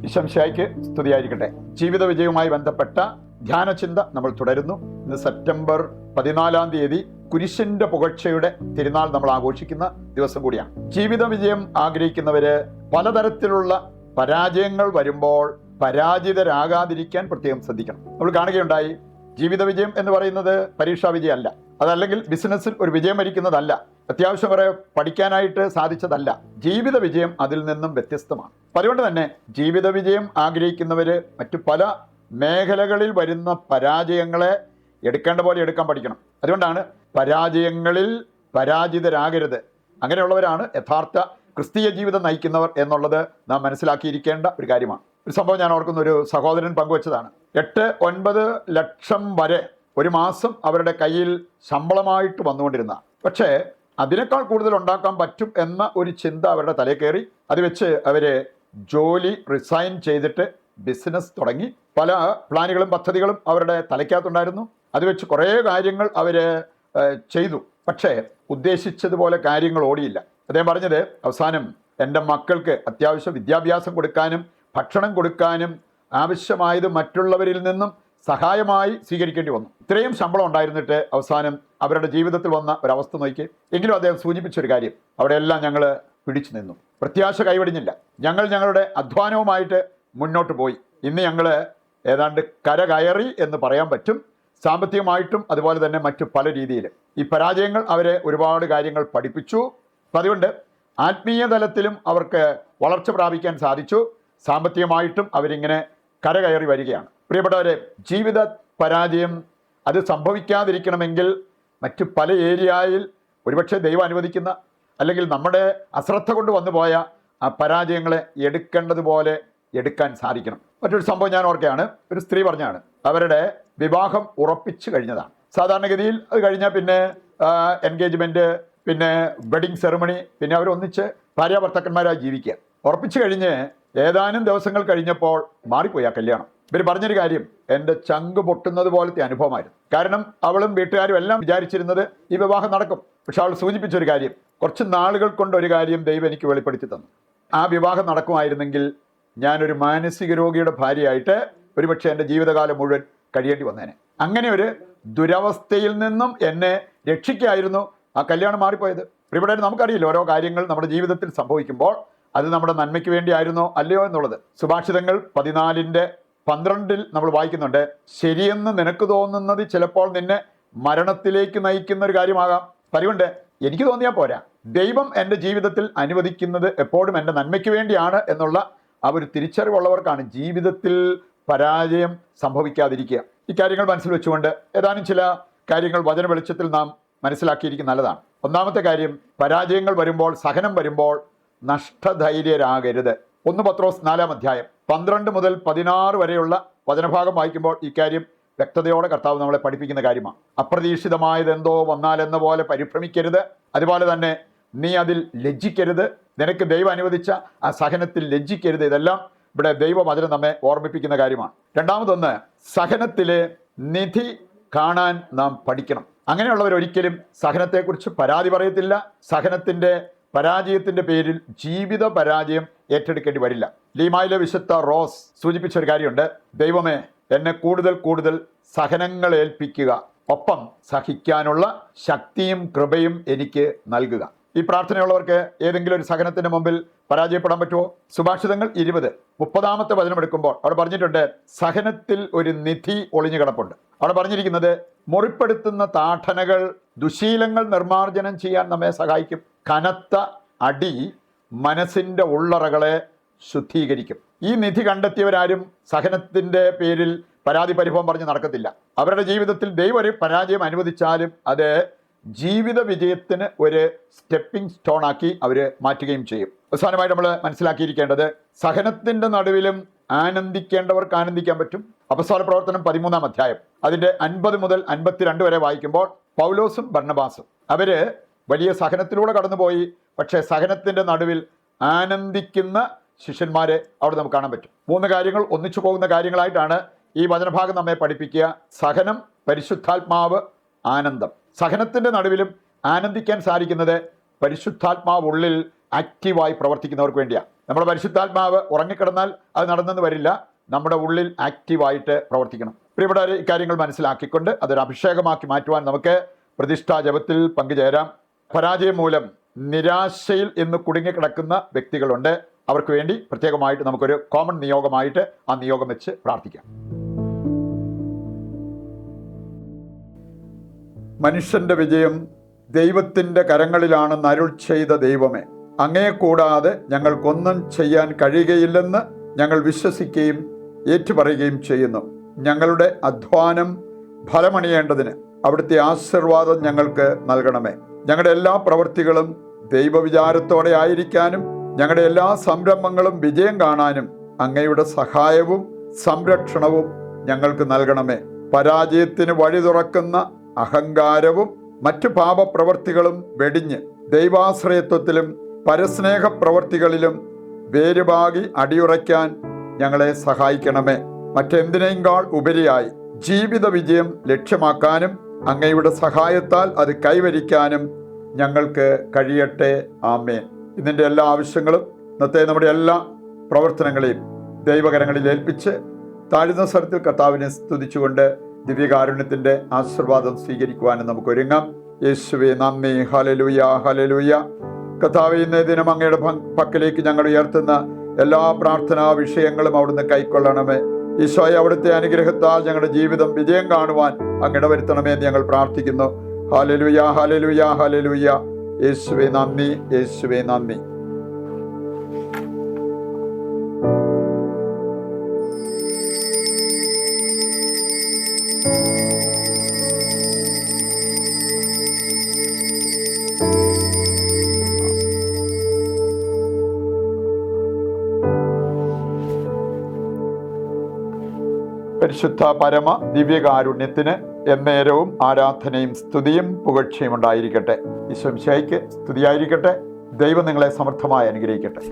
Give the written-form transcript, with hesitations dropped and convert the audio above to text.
ഈശംശായിക്ക് സ്തുതിയായിരിക്കട്ടെ. ജീവിത വിജയവുമായി ബന്ധപ്പെട്ട ധ്യാനചിന്ത നമ്മൾ തുടരുന്നു. ഇന്ന് സെപ്റ്റംബർ 14 കുരിശിന്റെ പുകഴ്ചയുടെ തിരുനാൾ നമ്മൾ ആഘോഷിക്കുന്ന ദിവസം കൂടിയാണ്. ജീവിത വിജയം ആഗ്രഹിക്കുന്നവര് പലതരത്തിലുള്ള പരാജയങ്ങൾ വരുമ്പോൾ പരാജിതരാകാതിരിക്കാൻ പ്രത്യേകം ശ്രദ്ധിക്കണം. നമ്മൾ കാണുകയുണ്ടായി, ജീവിത വിജയം എന്ന് പറയുന്നത് പരീക്ഷാ വിജയമല്ല, അതല്ലെങ്കിൽ ബിസിനസ്സിൽ ഒരു വിജയം വരിക്കുന്നതല്ല, അത്യാവശ്യം കുറെ പഠിക്കാനായിട്ട് സാധിച്ചതല്ല. ജീവിത വിജയം അതിൽ നിന്നും വ്യത്യസ്തമാണ്. അതുകൊണ്ട് തന്നെ ജീവിത വിജയം ആഗ്രഹിക്കുന്നവര് മറ്റു പല മേഖലകളിൽ വരുന്ന പരാജയങ്ങളെ എടുക്കേണ്ട പോലെ എടുക്കാൻ പഠിക്കണം. അതുകൊണ്ടാണ് പരാജയങ്ങളിൽ പരാജിതരാകരുത്. അങ്ങനെയുള്ളവരാണ് യഥാർത്ഥ ക്രിസ്തീയ ജീവിതം നയിക്കുന്നവർ എന്നുള്ളത് നാം മനസ്സിലാക്കിയിരിക്കേണ്ട ഒരു കാര്യമാണ്. ഒരു സംഭവം ഞാൻ ഓർക്കുന്ന, ഒരു സഹോദരൻ പങ്കുവച്ചതാണ്. 8-9 ലക്ഷം വരെ ഒരു മാസം അവരുടെ കയ്യിൽ ശമ്പളമായിട്ട് വന്നുകൊണ്ടിരുന്ന, പക്ഷേ അതിനേക്കാൾ കൂടുതൽ ഉണ്ടാക്കാൻ പറ്റും എന്ന ഒരു ചിന്ത അവരുടെ തലയിൽ കയറി. അത് വെച്ച് അവര് ജോലി റിസൈൻ ചെയ്തിട്ട് ബിസിനസ് തുടങ്ങി. പല പ്ലാനുകളും പദ്ധതികളും അവരുടെ തലയ്ക്കകത്തുണ്ടായിരുന്നു. അത് വെച്ച് കുറേ കാര്യങ്ങൾ അവര് ചെയ്തു. പക്ഷേ ഉദ്ദേശിച്ചതുപോലെ കാര്യങ്ങൾ ഓടിയില്ല. അദ്ദേഹം പറഞ്ഞത്, അവസാനം എൻ്റെ മക്കൾക്ക് അത്യാവശ്യം വിദ്യാഭ്യാസം കൊടുക്കാനും ഭക്ഷണം കൊടുക്കാനും ആവശ്യമായത് മറ്റുള്ളവരിൽ നിന്നും സഹായമായി സ്വീകരിക്കേണ്ടി വന്നു. ഇത്രയും ശമ്പളം ഉണ്ടായിരുന്നിട്ട് അവസാനം അവരുടെ ജീവിതത്തിൽ വന്ന ഒരവസ്ഥ നോക്കി. എങ്കിലും അദ്ദേഹം സൂചിപ്പിച്ചൊരു കാര്യം, അവിടെയെല്ലാം ഞങ്ങൾ പിടിച്ചു നിന്നു, പ്രത്യാശ കൈവടിഞ്ഞില്ല, ഞങ്ങളുടെ അധ്വാനവുമായിട്ട് മുന്നോട്ട് പോയി. ഇന്ന് ഞങ്ങൾ ഏതാണ്ട് കരകയറി എന്ന് പറയാൻ പറ്റും, സാമ്പത്തികമായിട്ടും അതുപോലെ തന്നെ മറ്റു പല രീതിയിൽ. ഈ പരാജയങ്ങൾ അവരെ ഒരുപാട് കാര്യങ്ങൾ പഠിപ്പിച്ചു. അപ്പം അതുകൊണ്ട് ആത്മീയ തലത്തിലും അവർക്ക് വളർച്ച പ്രാപിക്കാൻ സാധിച്ചു. സാമ്പത്തികമായിട്ടും അവരിങ്ങനെ കരകയറി വരികയാണ്. പ്രിയപ്പെട്ടവരെ, ജീവിത പരാജയം അത് സംഭവിക്കാതിരിക്കണമെങ്കിൽ മറ്റു പല ഏരിയയിൽ ഒരുപക്ഷെ ദൈവം അനുവദിക്കുന്ന, അല്ലെങ്കിൽ നമ്മുടെ അശ്രദ്ധ കൊണ്ട് വന്നുപോയ ആ പരാജയങ്ങളെ എടുക്കേണ്ടതുപോലെ എടുക്കാൻ സാധിക്കണം. മറ്റൊരു സംഭവം ഞാൻ ഓർക്കുകയാണ്. ഒരു സ്ത്രീ പറഞ്ഞാണ്, അവരുടെ വിവാഹം ഉറപ്പിച്ചു കഴിഞ്ഞതാണ്. സാധാരണഗതിയിൽ അത് കഴിഞ്ഞാൽ പിന്നെ എൻഗേജ്മെൻറ്റ്, പിന്നെ വെഡിങ് സെറിമണി, പിന്നെ അവരൊന്നിച്ച് ഭാര്യാഭർത്താക്കന്മാരായി ജീവിക്കുക. ഉറപ്പിച്ചു കഴിഞ്ഞ് ഏതാനും ദിവസങ്ങൾ കഴിഞ്ഞപ്പോൾ മാറിപ്പോയി ആ കല്യാണം. ഇവർ പറഞ്ഞൊരു കാര്യം എൻ്റെ ചങ്ക് പൊട്ടുന്നത് പോലത്തെ അനുഭവമായിരുന്നു. കാരണം അവളും വീട്ടുകാരും എല്ലാം വിചാരിച്ചിരുന്നത് ഈ വിവാഹം നടക്കും. പക്ഷെ അവൾ സൂചിപ്പിച്ചൊരു കാര്യം, കുറച്ച് നാളുകൾ കൊണ്ട് ഒരു കാര്യം ദൈവം എനിക്ക് വെളിപ്പെടുത്തി തന്നു. ആ വിവാഹം നടക്കുമായിരുന്നെങ്കിൽ ഞാനൊരു മാനസിക രോഗിയുടെ ഭാര്യയായിട്ട് ഒരുപക്ഷെ എൻ്റെ ജീവിതകാലം മുഴുവൻ കഴിയേണ്ടി വന്നേനെ. അങ്ങനെ ഒരു ദുരവസ്ഥയിൽ നിന്നും എന്നെ രക്ഷിക്കായിരുന്നു ആ കല്യാണം മാറിപ്പോയത്. ഇവിടെ നമുക്കറിയില്ല, ഓരോ കാര്യങ്ങൾ നമ്മുടെ ജീവിതത്തിൽ സംഭവിക്കുമ്പോൾ അത് നമ്മുടെ നന്മയ്ക്ക് വേണ്ടിയായിരുന്നോ അല്ലയോ എന്നുള്ളത്. സുഭാഷിതങ്ങൾ 14:12 നമ്മൾ വായിക്കുന്നുണ്ട്, ശരിയെന്ന് നിനക്ക് തോന്നുന്നത് ചിലപ്പോൾ നിന്നെ മരണത്തിലേക്ക് നയിക്കുന്ന ഒരു കാര്യമാകാം. അതുകൊണ്ട് എനിക്ക് തോന്നിയാൽ പോരാ, ദൈവം എൻ്റെ ജീവിതത്തിൽ അനുവദിക്കുന്നത് എപ്പോഴും എൻ്റെ നന്മയ്ക്ക് വേണ്ടിയാണ് എന്നുള്ള ആ ഒരു തിരിച്ചറിവുള്ളവർക്കാണ് ജീവിതത്തിൽ പരാജയം സംഭവിക്കാതിരിക്കുക. ഇക്കാര്യങ്ങൾ മനസ്സിൽ വെച്ചുകൊണ്ട് ഏതാനും ചില കാര്യങ്ങൾ വചന വെളിച്ചത്തിൽ നാം മനസ്സിലാക്കിയിരിക്കുന്നത് നല്ലതാണ്. ഒന്നാമത്തെ കാര്യം, പരാജയങ്ങൾ വരുമ്പോൾ, സഹനം വരുമ്പോൾ നഷ്ടധൈര്യരാകരുത്. 1 പത്രോസ് 4-12 മുതൽ 16 വരെയുള്ള വചനഭാഗം വായിക്കുമ്പോൾ ഇക്കാര്യം വ്യക്തതയോടെ കർത്താവ് നമ്മളെ പഠിപ്പിക്കുന്ന കാര്യമാണ്. അപ്രതീക്ഷിതമായതെന്തോ വന്നാലെന്ന പോലെ പരിഭ്രമിക്കരുത്. അതുപോലെ തന്നെ നീ അതിൽ ലജ്ജിക്കരുത്. നിനക്ക് ദൈവം അനുവദിച്ച ആ സഹനത്തിൽ ലജ്ജിക്കരുത്. ഇതെല്ലാം ഇവിടെ ദൈവവചനം നമ്മെ ഓർമ്മിപ്പിക്കുന്ന കാര്യമാണ്. രണ്ടാമതൊന്ന്, സഹനത്തിലെ നിധി കാണാൻ നാം പഠിക്കണം. അങ്ങനെയുള്ളവർ ഒരിക്കലും സഹനത്തെക്കുറിച്ച് പരാതി പറയത്തില്ല. സഹനത്തിൻ്റെ പരാജയത്തിൻ്റെ പേരിൽ ജീവിത പരാജയം ഏറ്റെടുക്കേണ്ടി വരില്ല. ലീമായിലെ വിശുദ്ധ റോസ് സൂചിപ്പിച്ച ഒരു കാര്യമുണ്ട്, ദൈവമേ എന്നെ കൂടുതൽ കൂടുതൽ സഹനങ്ങൾ ഏൽപ്പിക്കുക, ഒപ്പം സഹിക്കാനുള്ള ശക്തിയും കൃപയും എനിക്ക് നൽകുക. ഈ പ്രാർത്ഥനയുള്ളവർക്ക് ഏതെങ്കിലും ഒരു സഹനത്തിന് മുമ്പിൽ പരാജയപ്പെടാൻ പറ്റുമോ? സുഭാഷിതങ്ങൾ 20:30 വചനം എടുക്കുമ്പോൾ അവിടെ പറഞ്ഞിട്ടുണ്ട്, സഹനത്തിൽ ഒരു നിധി ഒളിഞ്ഞു കിടപ്പുണ്ട്. അവിടെ പറഞ്ഞിരിക്കുന്നത്, മുറിപ്പെടുത്തുന്ന താഠനകൾ ദുശീലങ്ങൾ നിർമ്മാർജ്ജനം ചെയ്യാൻ നമ്മെ സഹായിക്കും. കനത്ത അടി മനസ്സിൻ്റെ ഉള്ളറകളെ ശുദ്ധീകരിക്കും. ഈ നിധി കണ്ടെത്തിയവരാരും സഹനത്തിൻ്റെ പേരിൽ പരാതി പരിഭവം പറഞ്ഞ് നടക്കത്തില്ല. അവരുടെ ജീവിതത്തിൽ ദൈവം ഒരു പരാജയം അനുവദിച്ചാലും അത് ജീവിത വിജയത്തിന് ഒരു സ്റ്റെപ്പിംഗ് സ്റ്റോൺ ആക്കി അവർ മാറ്റുകയും ചെയ്യും. അവസാനമായിട്ട് നമ്മൾ മനസ്സിലാക്കിയിരിക്കേണ്ടത്, സഹനത്തിൻ്റെ നടുവിലും ആനന്ദിക്കേണ്ടവർക്ക് ആനന്ദിക്കാൻ പറ്റും. അപ്പസ്തോല പ്രവർത്തനം 13-ാം അധ്യായം അതിൻ്റെ 50 മുതൽ 52 വരെ വായിക്കുമ്പോൾ പൗലോസും ബർന്നബാസും അവര് വലിയ സഹനത്തിലൂടെ കടന്നുപോയി. പക്ഷേ സഹനത്തിൻ്റെ നടുവിൽ ആനന്ദിക്കുന്ന ശിഷ്യന്മാരെ അവിടെ നമുക്ക് കാണാൻ പറ്റും. 3 കാര്യങ്ങൾ ഒന്നിച്ചു പോകുന്ന കാര്യങ്ങളായിട്ടാണ് ഈ വചനഭാഗം നമ്മെ പഠിപ്പിക്കുക. സഹനം, പരിശുദ്ധാത്മാവ്, ആനന്ദം. സഹനത്തിൻ്റെ നടുവിലും ആനന്ദിക്കാൻ സാധിക്കുന്നത് പരിശുദ്ധാത്മാവ് ഉള്ളിൽ ആക്റ്റീവായി പ്രവർത്തിക്കുന്നവർക്ക് വേണ്ടിയാണ്. നമ്മുടെ പരിശുദ്ധാത്മാവ് ഉറങ്ങിക്കിടന്നാൽ അത് നടന്നെന്ന് വരില്ല. നമ്മുടെ ഉള്ളിൽ ആക്റ്റീവായിട്ട് പ്രവർത്തിക്കണം. പ്രിയപ്പെട്ടവരെ, ഇക്കാര്യങ്ങൾ മനസ്സിലാക്കിക്കൊണ്ട് അതൊരു അഭിഷേകമാക്കി മാറ്റുവാൻ നമുക്ക് പ്രതിഷ്ഠാ ജപത്തിൽ പങ്കുചേരാം. പരാജയം മൂലം നിരാശയിൽ ഇന്ന് കുടുങ്ങിക്കിടക്കുന്ന വ്യക്തികളുണ്ട്. അവർക്ക് വേണ്ടി പ്രത്യേകമായിട്ട് നമുക്കൊരു കോമൺ നിയോഗമായിട്ട് ആ നിയോഗം വെച്ച് പ്രാർത്ഥിക്കാം. മനുഷ്യന്റെ വിജയം ദൈവത്തിൻ്റെ കരങ്ങളിലാണെന്ന് അരുൾ ചെയ്ത ദൈവമേ, അങ്ങയെ കൂടാതെ ഞങ്ങൾക്കൊന്നും ചെയ്യാൻ കഴിയുകയില്ലെന്ന് ഞങ്ങൾ വിശ്വസിക്കുകയും ഏറ്റുപറയുകയും ചെയ്യുന്നു. ഞങ്ങളുടെ അധ്വാനം ഫലമണിയേണ്ടതിന് അവിടുത്തെ ആശീർവാദം ഞങ്ങൾക്ക് നൽകണമേ. ഞങ്ങളുടെ എല്ലാ പ്രവൃത്തികളും ദൈവവിചാരത്തോടെ ആയിരിക്കാനും ഞങ്ങളുടെ എല്ലാ സംരംഭങ്ങളും വിജയം കാണാനും അങ്ങയുടെ സഹായവും സംരക്ഷണവും ഞങ്ങൾക്ക് നൽകണമേ. പരാജയത്തിന് വഴി തുറക്കുന്ന അഹങ്കാരവും മറ്റു പാപപ്രവൃത്തികളും വെടിഞ്ഞ് ദൈവാശ്രയത്വത്തിലും പരസ്നേഹ പ്രവൃത്തികളിലും വേരുപാകി അടിയുറയ്ക്കാൻ ഞങ്ങളെ സഹായിക്കണമേ. മറ്റെന്തിനേക്കാൾ ഉപരിയായി ജീവിത വിജയം ലക്ഷ്യമാക്കാനും അങ്ങയുടെ സഹായത്താൽ അത് കൈവരിക്കാനും ഞങ്ങൾക്ക് കഴിയട്ടെ. ആമേൻ. ഇതിൻ്റെ എല്ലാ ആവശ്യങ്ങളും ഇന്നത്തെ നമ്മുടെ എല്ലാ പ്രവർത്തനങ്ങളെയും ദൈവകരങ്ങളിൽ ഏൽപ്പിച്ച് താഴ്ന്ന സ്വരത്തിൽ കർത്താവിനെ സ്തുതിച്ചുകൊണ്ട് ദിവ്യകാരുണ്യത്തിൻ്റെ ആശീർവാദം സ്വീകരിക്കുവാനും നമുക്ക് ഒരുങ്ങാം. യേശുവേ നന്ദി. Hallelujah, hallelujah. കർത്താവേ, ഇന്നേ ദിനം അങ്ങയുടെ പക്കലേക്ക് ഞങ്ങൾ ഉയർത്തുന്ന എല്ലാ പ്രാർത്ഥനാ വിഷയങ്ങളും അവിടുന്ന് കൈക്കൊള്ളണമേ. ഈശോയെ, അവിടുത്തെ അനുഗ്രഹത്താൽ ഞങ്ങളുടെ ജീവിതം വിജയം കാണുവാൻ അങ്ങ് വരുത്തണമേ എന്ന് ഞങ്ങൾ പ്രാർത്ഥിക്കുന്നു. Hallelujah, hallelujah, hallelujah. യേശുവേ നന്ദി, യേശുവേ നന്ദി. പരിശുദ്ധ പരമ ദിവ്യകാരുണ്യത്തിന് എന്നേരവും ആരാധനയും സ്തുതിയും പുകഴ്ചയും ഉണ്ടായിരിക്കട്ടെ. ഈശോ മിശിഹായ്ക്ക് സ്തുതിയായിരിക്കട്ടെ. ദൈവം നിങ്ങളെ സമർത്ഥമായി അനുഗ്രഹിക്കട്ടെ.